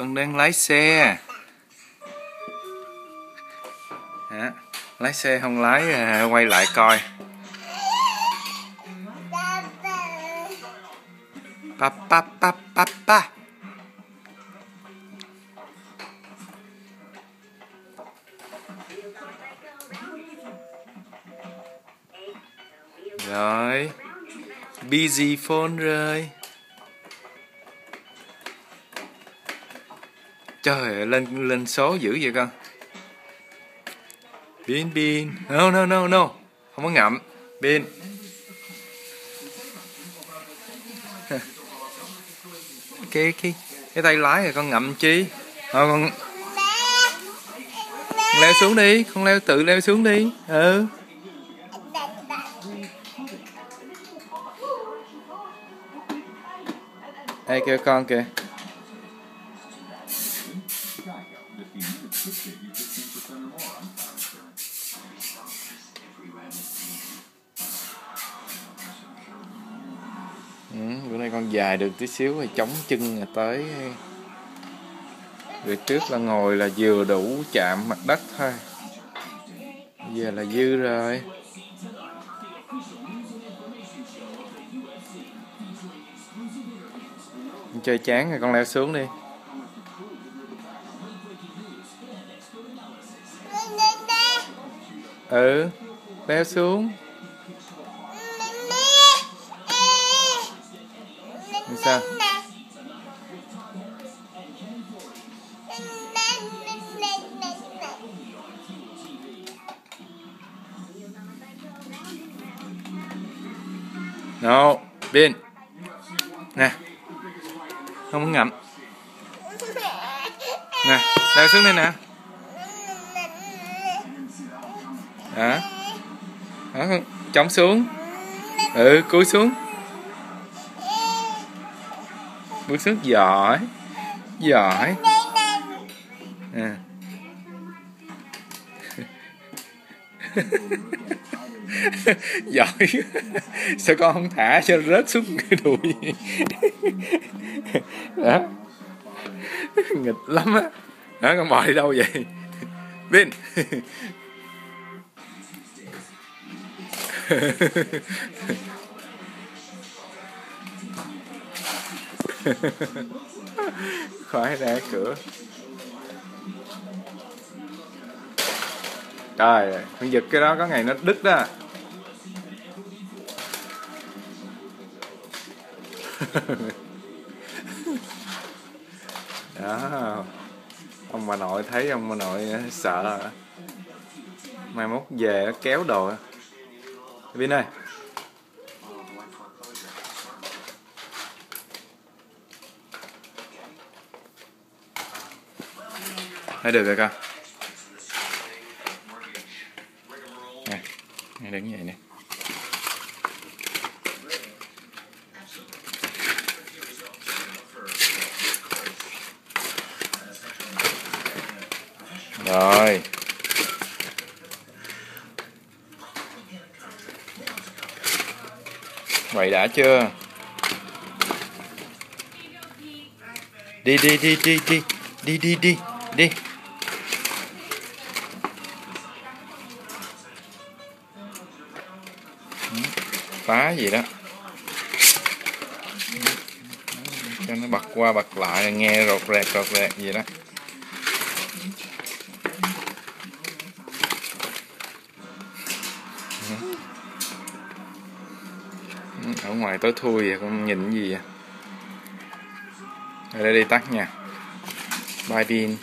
Con đang lái xe. Hả? Lái xe không lái, quay lại coi. Pa pa pa pa pa. Rồi, busy phone rồi. Trời ơi, lên số dữ vậy con. Bin. No. Không có ngậm. Bin. Cái tay lái rồi con ngậm chi? Con leo xuống đi, tự leo xuống đi. Ừ. Đây kêu con kìa. Bữa nay con dài được tí xíu rồi, chống chân là tới. Rồi trước là ngồi là vừa đủ chạm mặt đất thôi. Bây giờ là dư rồi. Chơi chán rồi con leo xuống đi. Ừ, leo xuống. Sao? No, Bin. Nè. Không muốn ngậm. Nè, leo xuống đây nè. Hả? Chống xuống. Ừ, cúi xuống. Bước xuống giỏi. À. Giỏi. Sao con không thả cho rớt xuống cái đùi? Đó. Nghịch lắm á. Đó, con bò đi đâu vậy? Bin. Khói ra cửa. Trời ơi, con giật cái đó có ngày nó đứt đó. Đó. Ông bà nội thấy ông bà nội sợ. Mai mốt về kéo đồ. Bin ơi. Thấy được rồi con. Nè, đứng vậy nè. Rồi. Vậy đã chưa? Đi. Phá gì đó. Cho nó bật qua bật lại nghe rột rẹt gì đó. Ở ngoài tối thui vậy con nhìn cái gì vậy? Ở đây đi tắt nha. Bye Bin.